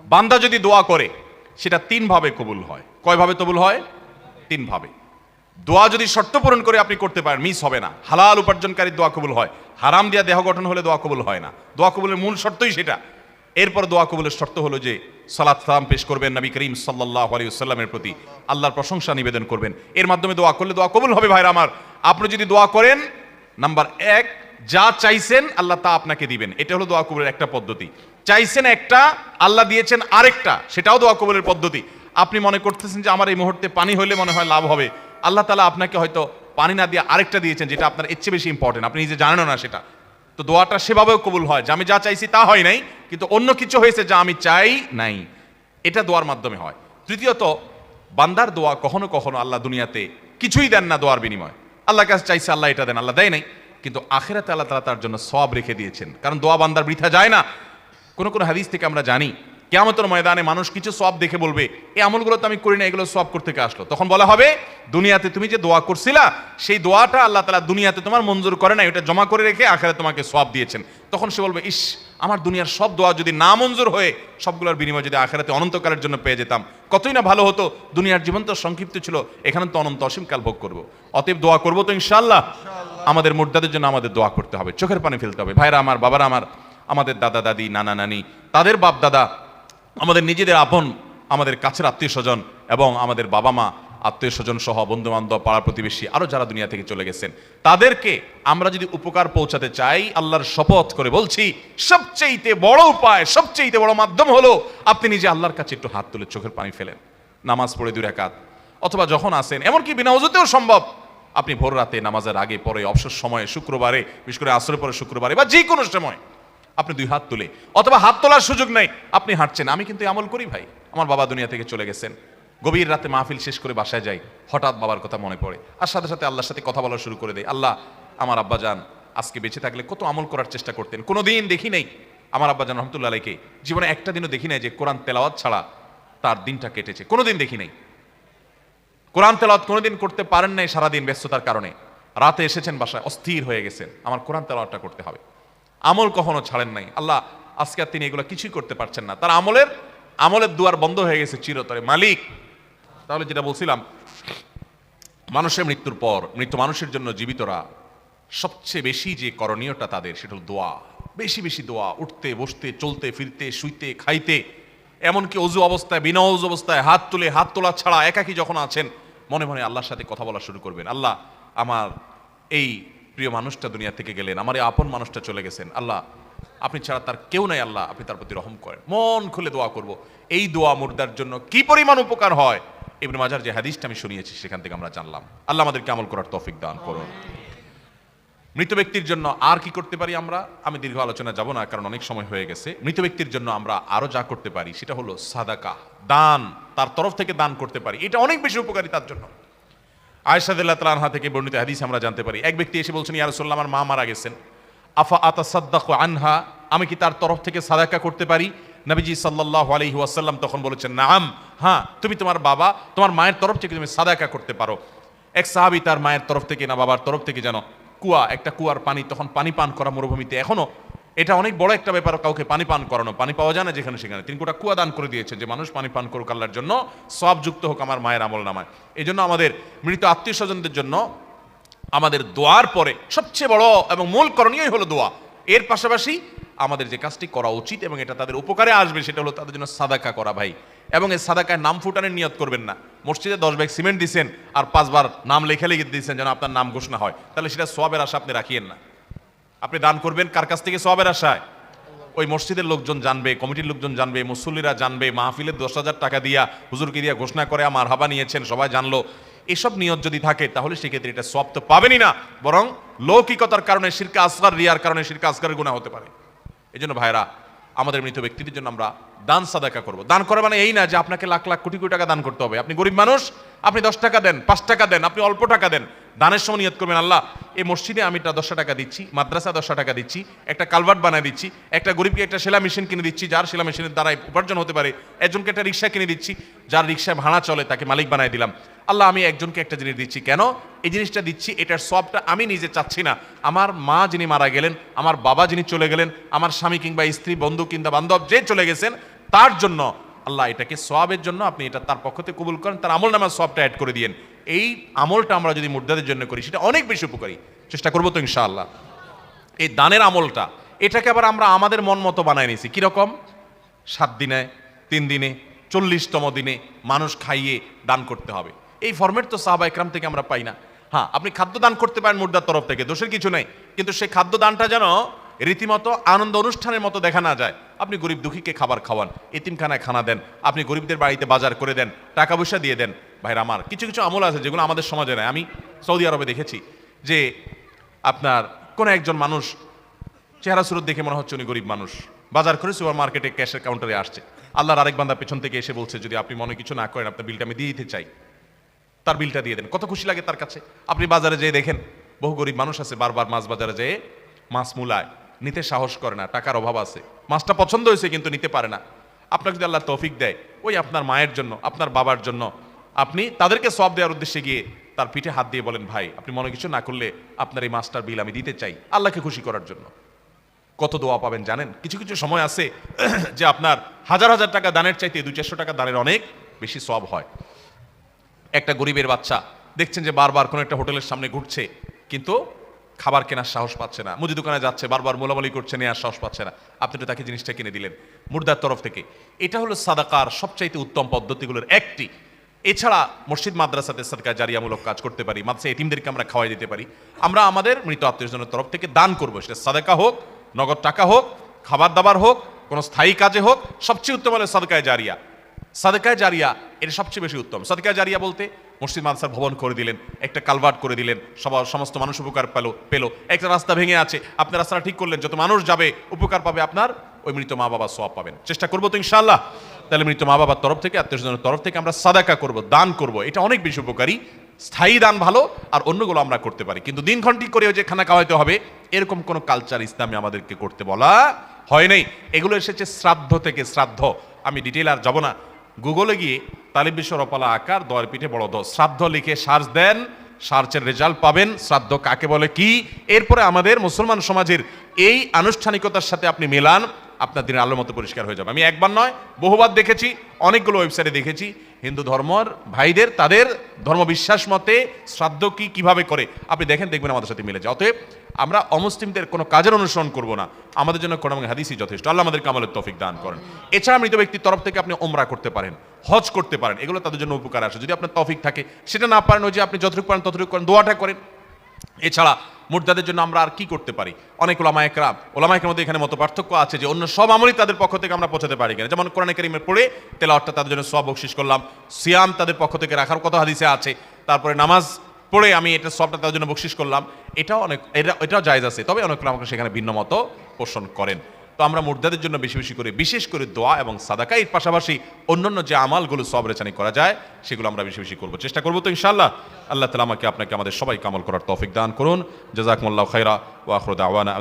বান্দা যদি দোয়া করে সেটা 3 ভাবে কবুল হয়। কয় ভাবে কবুল হয়? 3 ভাবে। দোয়া যদি শর্ত পূরণ করে আপনি করতে পারেন, মিস হবে না। হালাল উপার্জনকারী দোয়া কবুল হয়, হারাম দিয়া দেহ গঠন হলে দোয়া কবুল হয় না। দোয়া কবুলের মূল শর্তই সেটা। এরপর দোয়া কবুলের শর্ত হলো যে সালাত সালাম পেশ করবেন নবী করিম সাল্লাল্লাহু আলাইহি ওয়াসাল্লামের প্রতি, আল্লাহর প্রশংসা নিবেদন করবেন। এর মাধ্যমে দোয়া করলে দোয়া কবুল হবে। ভাইরা আমার, আপনি যদি দোয়া করেন, নাম্বার 1, যা চাইছেন আল্লাহ তা আপনাকে দিবেন। এটা হলো দোয়া কবুলের একটা পদ্ধতি। চাইছেন একটা, আল্লাহ দিয়েছেন আরেকটা, সেটাও দোয়া কবুলের পদ্ধতি। আপনি মনে করতেছেন যে আমার এই মুহূর্তে পানি হইলে মনে হয় লাভ হবে, আল্লাহ তাআলা আপনাকে হয়তো পানি না দিয়ে আরেকটা দিয়েছেন যেটা আপনার এর চেয়ে বেশি ইম্পর্টেন্ট, আপনি নিজে জানেনও না সেটা। তো দোয়াটা সেভাবেও কবুল হয় যে আমি যা চাইছি তা হয় নাই, কিন্তু অন্য কিছু হয়েছে যা আমি চাই নাই। এটা দোয়ার মাধ্যমে হয়। তৃতীয়ত, বান্দার দোয়া কখনো কখনো আল্লাহ দুনিয়াতে কিছুই দেন না দোয়ার বিনিময়। আল্লাহর কাছে চাইছে আল্লাহ এটা দেন, আল্লাহ দেয় নাই, কিন্তু আখিরাতে আল্লাহ তাআলা তার জন্য সওয়াব রেখে দিয়েছেন। কারণ দোয়া বান্দার বৃথা যায় না। কোন কোন হাদিস থেকে আমরা জানি কিয়ামতের ময়দানে মানুষ কিছু সওয়াব দেখে বলবে, এই আমলগুলো তো আমি করি না, এগুলো সওয়াব করতে থেকে আসলো। তখন বলা হবে, দুনিয়াতে তুমি যে দোয়া করছিলা সেই দোয়াটা আল্লাহ তাআলা দুনিয়াতে তোমার মঞ্জুর করে না, এটা জমা করে রেখে আখিরাতে তোমাকে সওয়াব দিয়েছেন। তখন সে বলবে, ইস, আমার দুনিয়ার সব দোয়া যদি না মঞ্জুর হয়ে সবগুলোর বিনিময় যদি আখিরাতে অনন্তকালের জন্য পেয়ে যেতাম, কতই না ভালো হতো। দুনিয়ার জীবন তো সংক্ষিপ্ত ছিল, এখানে তো অনন্ত অসীমকাল ভোগ করবো। অতএব দোয়া করবো তো ইনশাআল্লাহ। আমাদের মুর্দাদের জন্য আমাদের দোয়া করতে হবে, চোখের পানি ফেলতে হবে। ভাইরা আমার, বাবারা আমার, আমাদের দাদা দাদি, নানা নানি, তাদের বাপ দাদা, আমাদের নিজেদের আপন, আমাদের কাছের আত্মীয় স্বজন এবং আমাদের বাবা মা, আত্মীয় স্বজন সহ বন্ধু বান্ধব, পাড়া প্রতিবেশী, আরো যারা দুনিয়া থেকে চলে গেছেন, তাদেরকে আমরা যদি উপকার পৌঁছাতে চাই, আল্লাহর শপথ করে বলছি, সবচেয়ে বড় উপায়, সবচেয়ে বড় মাধ্যম হলো আপনি নিজে আল্লাহর কাছে একটু হাত তুলে চোখের পানি ফেলেন, নামাজ পড়ে 2 রাকাত, অথবা যখন আসেন, এমনকি বিনা ওযুতেও সম্ভব, আপনি ভোর রাতে নামাজের আগে পরে, অবসর সময়ে, শুক্রবারে, বিশেষ করে আসরের পরে শুক্রবারে বা যে কোনো সময় আপনি 2 হাত তুলে, অথবা হাত তোলার সুযোগ নেই, আপনি হাঁটছেন। আমি কিন্তু আমল করি ভাই। আমার বাবা দুনিয়া থেকে চলে গেছেন, গভীর রাতে মাহফিল শেষ করে বাসায় যাই, হঠাৎ বাবার কথা মনে পড়ে, আর সাথে সাথে আল্লাহর সাথে কথা বলা শুরু করে দেয়। আল্লাহ, আমার আব্বাজান আজকে বেঁচে থাকলে কত আমল করার চেষ্টা করতেন, কোনোদিন দেখি নেই আমার আব্বাজান রহমতুল্লাহ আলাইকে জীবনে একটা দিনও দেখি নাই যে কোরআন তেলাওয়াত ছাড়া তার দিনটা কেটেছে, কোনোদিন দেখি নাই। কোরআন তেলাওয়াত কোনোদিন করতে পারেন নাই সারাদিন ব্যস্ততার কারণে। রাতে এসেছেন বাসায়, অস্থির হয়ে গেছেন, আমার কোরআন তেলাওয়াতটা করতে হবে। আমল কখনো ছাড়েন নাই। আল্লাহ, আজকে আর তিনি এগুলো কিছুই করতে পারছেন না, তার আমলের দুয়ার বন্ধ হয়ে গেছে চিরতরে। মালিক, তাহলে যেটা বলছিলাম, মানুষের মৃত্যুর পর, মৃত্যু মানুষের জন্য জীবিতরা সবচেয়ে বেশি যে করণীয়টা তাদের, সেটা হল দোয়া। বেশি বেশি দোয়া, উঠতে বসতে, চলতে ফিরতে, শুইতে খাইতে, এমনকি অজু অবস্থায়, বিনা অজু অবস্থায় হাত তুলে, হাত তোলা ছাড়া একাকী যখন আছেন, মনে মনে আল্লাহর সাথে কথা বলা শুরু করবেন। আল্লাহ, আমার এই প্রিয় মানুষটা দুনিয়া থেকে গেলেন, আমার এই আপন মানুষটা চলে গেছেন, আল্লাহ আপনি ছাড়া তার কেউ নাই, আল্লাহ আপনি তার প্রতি রহম করেন। মন খুলে দোয়া করব। এই দোয়া মুর্দার জন্য কি পরিমাণ উপকার হয়, ইবনে মাজার যে হাদিসটা আমি শুনিয়েছি সেখান থেকে আমরা জানলাম। আল্লাহ আমাদেরকে আমল করার তৌফিক দান করুন। মৃত ব্যক্তির জন্য আর কি করতে পারি আমরা, আমি দীর্ঘ আলোচনা যাব না কারণ অনেক সময় হয়ে গেছে। মৃত ব্যক্তির জন্য আমরা আরো যা করতে পারি সেটা হলো সাদাকা, দান, তার তরফ থেকে দান করতে পারি, এটা অনেক বেশি উপকারী তার জন্য। আয়েশা রাদিয়াল্লাহু তাআলা আনহা থেকে বর্ণিত হাদিসে আমরা জানতে পারি, এক ব্যক্তি এসে বলছেন, ইয়া রাসূলুল্লাহ, আমার মা মারা গেছেন, আফা আতাসাদ্দাকু আনহা, আমি কি তার তরফ থেকে সাদাকা করতে পারি? নবীজি সাল্লাল্লাহু আলাইহি ওয়াসাল্লাম তখন বলেছেন, নাম, হ্যাঁ, তুমি তোমার বাবা, তোমার মায়ের তরফ থেকে তুমি সাদাকা করতে পারো। এক সাহাবী তার মায়ের তরফ থেকে না বাবার তরফ থেকে যেন একটা কুয়ার পানি, তখন পানি পান করা মরুভূমিতে, এখনো এটা অনেক বড় একটা ব্যাপার, কাউকে পানি পান করানো, পানি পাওয়া যায় না যেখানে সেখানে, তিনি গোটা কুয়া দান করে দিয়েছেন যে মানুষ পানি পান করুক আল্লাহর জন্য, সওয়াব যুক্ত হোক আমার মায়ের আমল নামায়। এই জন্য আমাদের মৃত আত্মীয় স্বজনদের জন্য আমাদের দোয়ার পরে সবচেয়ে বড় এবং মূল করণীয় হলো দোয়া। এর পাশাপাশি আমাদের যে কাজটি করা উচিত এবং এটা তাদের উপকারে আসবে, সেটা হলো তাদের জন্য সাদাকা করা ভাই। এবং এই সাদাকায় নাম ফুটানোর নিয়ত করবেন না। মসজিদে 10 ব্যাগ সিমেন্ট দিচ্ছেন আর 5 বার নাম লেখা লিখে দিচ্ছেন যেন আপনার নাম ঘোষণা হয়, তাহলে সেটা সওয়াবের আশা আপনি রাখিয়েন না। আপনি দান করবেন কার কাছ থেকে? সওয়াবের আশায়। ওই মসজিদের লোকজন জানবে, কমিটির লোকজন জানবে, মুসল্লিরা জানবে, মাহফিলে 10,000 টাকা দিয়া হুজুরকে দিয়া ঘোষণা করে আমার হাবা নিয়েছেন, সবাই জানলো, এসব নিয়ত যদি থাকে তাহলে সেক্ষেত্রে এটা সওয়াব তো পাবেনই না, বরং লৌকিকতার কারণে, শিরকে আসগার, রিয়ার কারণে শিরকে আসগারের গুনাহ হতে পারে। এই জন্য ভাইরা, আমাদের মৃত ব্যক্তিদের জন্য আমরা দান সাদাকা করব। দান করা মানে এই না যে আপনাকে লাখ লাখ কোটি কোটি টাকা দান করতে হবে। আপনি গরিব মানুষ, আপনি 10 টাকা দেন, 5 টাকা দেন, আপনি অল্প টাকা দেন। দানের সময় নিয়ত করবেন, আল্লাহ এই মসজিদে আমি 10 টাকা দিচ্ছি, মাদ্রাসা 10 টাকা দিচ্ছি, একটা কালভার্ট বানিয়ে দিচ্ছি, একটা গরিবকে একটা সেলাই মেশিন কিনে দিচ্ছি যার সেলাই মেশিনের দ্বারা উপার্জন হতে পারে, একজনকে একটা রিক্সা কিনে দিচ্ছি যার রিক্সায় ভাড়া চলে তাকে মালিক বানিয়ে দিলাম। আল্লাহ, আমি একজনকে একটা জিনিস দিচ্ছি, কেন এই জিনিসটা দিচ্ছি? এটার সবটা আমি নিজে চাচ্ছি না, আমার মা যিনি মারা গেলেন, আমার বাবা যিনি চলে গেলেন, আমার স্বামী কিংবা স্ত্রী, বন্ধু কিংবা বান্ধব যে চলে গেছেন, তার জন্য আল্লাহ এটাকে সওয়াবের জন্য আপনি এটা তার পক্ষ থেকে কবুল করেন, তার আমল নামার সওয়াবটা অ্যাড করে দিয়েন। এই আমলটা আমরা যদি মুর্দাদের জন্য করি সেটা অনেক বেশি উপকারী। চেষ্টা করবো তো ইনশাআল্লাহ। এই দানের আমলটা এটাকে আবার আমরা আমাদের মন মতো বানায় নিয়েছি। কীরকম? 7 দিনে, 3 দিনে, 40তম দিনে মানুষ খাইয়ে দান করতে হবে। এই ফরম্যাট তো সাহাবা একরাম থেকে আমরা পাই না। হ্যাঁ, আপনি খাদ্য দান করতে পারেন মুর্দার তরফ থেকে, দোষের কিছু নেই, কিন্তু সেই খাদ্য দানটা যেন রীতিমতো আনন্দ অনুষ্ঠানের মতো দেখা না যায়। আপনি গরিব দুঃখীকে খাবার খাওয়ান, এতিমখানায় খানা দেন, আপনি গরিবদের বাড়িতে বাজার করে দেন, টাকা পয়সা দিয়ে দেন। ভাইরা আমার, কিছু কিছু আমল আছে যেগুলো আমাদের সমাজে নেই। আমি সৌদি আরবে দেখেছি যে আপনার কোনো একজন মানুষ চেহারা সুরত দেখে মনে হচ্ছে উনি গরিব মানুষ, বাজার করে সুপার মার্কেটে ক্যাশের কাউন্টারে আসছে। আল্লাহর আরেক বান্দা পেছন থেকে এসে বলছে, যদি আপনি মনে কিছু না করেন আপনার বিলটা আমি দিয়ে দিতে চাই। তার বিলটা দিয়ে দেন। কত খুশি লাগে তার কাছে। আপনি বাজারে যেয়ে দেখেন, বহু গরিব মানুষ আছে বারবার মাছ বাজারে যেয়ে মাছ মূলায় নিতে সাহস করে না, টাকার অভাব আছে, মাছটা পছন্দ হয়েছে কিন্তু নিতে পারে না। আপনাকে যদি আল্লাহ তৌফিক দেয়, ওই আপনার মায়ের জন্য, আপনার বাবার জন্য আপনি তাদেরকে সওয়াব দেওয়ার উদ্দেশ্যে গিয়ে তার পিঠে হাত দিয়ে বলেন, ভাই আপনি মনে কিছু না করলে আপনার এই মাছটার বিল আমি দিতে চাই, আল্লাহকে খুশি করার জন্য। কত দোয়া পাবেন জানেন? কিছু কিছু সময় আছে যে আপনার হাজার হাজার টাকা দানের চাইতে 200-400 টাকা দানের অনেক বেশি সওয়াব হয়। একটা গরিবের বাচ্চা দেখছেন যে বারবার কোনো একটা হোটেলের সামনে ঘুরছে, কিন্তু খাবার কেনার সাহস পাচ্ছে না, মুদি দোকানে যাচ্ছে, বারবার মোলামুলি করছে, নেওয়ার সাহস পাচ্ছে না, আপনি তো তাকে জিনিসটা কিনে দিলেন মুর্দার তরফ থেকে। এটা হলো সাদাকার সবচাইতে উত্তম পদ্ধতিগুলোর একটি। এছাড়া মসজিদ মাদ্রাসাতে সাদকা জারিয়ামূলক কাজ করতে পারি, মাদ্রাসা এতিমদেরকে আমরা খাওয়াই দিতে পারি। আমরা আমাদের মৃত আত্মীয়স্বজনের তরফ থেকে দান করবো, সেটা সাদাকা হোক, নগদ টাকা হোক, খাবার দাবার হোক, কোনো স্থায়ী কাজে হোক, সবচেয়ে উত্তম হলো সাদকায়ে জারিয়া। সাদকায়ে জারিয়া এটা সবচেয়ে বেশি উত্তম। সাদকায়ে জারিয়া বলতে মসজিদ মাদ্রাসার ভবন করে দিলেন, একটা কালভার্ট করে দিলেন, সমস্ত মানুষ উপকার পেলো। একটা রাস্তা ভেঙে আছে, আপনি রাস্তাটা ঠিক করলেন, যত মানুষ যাবে উপকার পাবে, আপনার ওই মৃত মা বাবা সওয়াব পাবেন। চেষ্টা করবো তো ইনশাআল্লাহ। তাহলে মৃত মা বাবার তরফ থেকে, আত্মীয়স্বজনের তরফ থেকে আমরা সাদাকা করব, দান করব, এটা অনেক বেশি উপকারী। স্থায়ী দান ভালো, আর অন্যগুলো আমরা করতে পারি, কিন্তু দিনক্ষণ ঠিক করে যে খানা খাওয়াইতে হবে এরকম কোনো কালচার ইসলামে আমাদেরকে করতে বলা হয় নাই। এগুলো এসেছে শ্রাদ্ধ থেকে। শ্রাদ্ধ আমি ডিটেইল আর যাব না, গুগলে গিয়ে তালিব বিশ্ব রপালা আকার দয়ের পিঠে বড় দ শ্রাদ্ধ লিখে সার্চ দেন, সার্চের রেজাল্ট পাবেন, শ্রাদ্ধ কাকে বলে কি। এরপরে আমাদের মুসলমান সমাজের এই আনুষ্ঠানিকতার সাথে আপনি মেলান, আপনার দিনের আলোর মতো পরিষ্কার হয়ে যাবে। আমি একবার নয় বহুবার দেখেছি, অনেকগুলো ওয়েবসাইটে দেখেছি হিন্দু ধর্মর ভাইদের তাদের ধর্মবিশ্বাস মতে শ্রাদ্ধ কি কিভাবে করে, আপনি দেখেন, দেখবেন আমাদের সাথে মিলে যায়। অতএব আমরা অমুসলিমদের কোনো কাজের অনুসরণ করব না, আমাদের জন্য কোরআন এবং হাদিসই যথেষ্ট। আল্লাহ আমাদেরকে আমলের তৌফিক দান করেন। এছাড়া মৃত ব্যক্তির তরফ থেকে আপনি উমরা করতে পারেন, হজ করতে পারেন, এগুলো তাদের জন্য উপকার আসে। যদি আপনার তৌফিক থাকে, সেটা না পারেন ওই যে আপনি যতটুকু পারেন ততটুকু করেন, দোয়াটা করেন। এছাড়া মুর্দাদের জন্য আমরা আর কি করতে পারি? অনেক ওলামায়ে কেরামের মধ্যে এখানে মত পার্থক্য আছে যে অন্য সব আমলই তাদের পক্ষ থেকে আমরা পৌঁছাতে পারি কিনা। যেমন কোরআন কারীমের পড়ে তেলাওয়াতটা তাদের জন্য সওয়াব বকশিশ করলাম, সিয়াম তাদের পক্ষ থেকে রাখার কথা হাদিসে আছে, তারপরে নামাজ পড়ে আমি এটা সওয়াবটা তাদের জন্য বকশিশ করলাম, এটাও জায়েজ আছে। তবে অনেক আমাকে সেখানে ভিন্ন মত পোষণ করেন। তো আমরা মুর্দাদের জন্য বেশি বেশি করে, বিশেষ করে দোয়া এবং সাদাকা, এর পাশাপাশি অন্যান্য যে আমালগুলো সওয়াব রেচানি করা যায় সেগুলো আমরা বেশি বেশি করবো, চেষ্টা করবো তো ইনশাআল্লাহ। আল্লাহ তাআলা আমাকে আপনাকে আমাদের সবাইকে আমল করার তৌফিক দান করুন। জাযাকুমুল্লাহু খাইরা ওয়া আখিরু দাওয়ানা।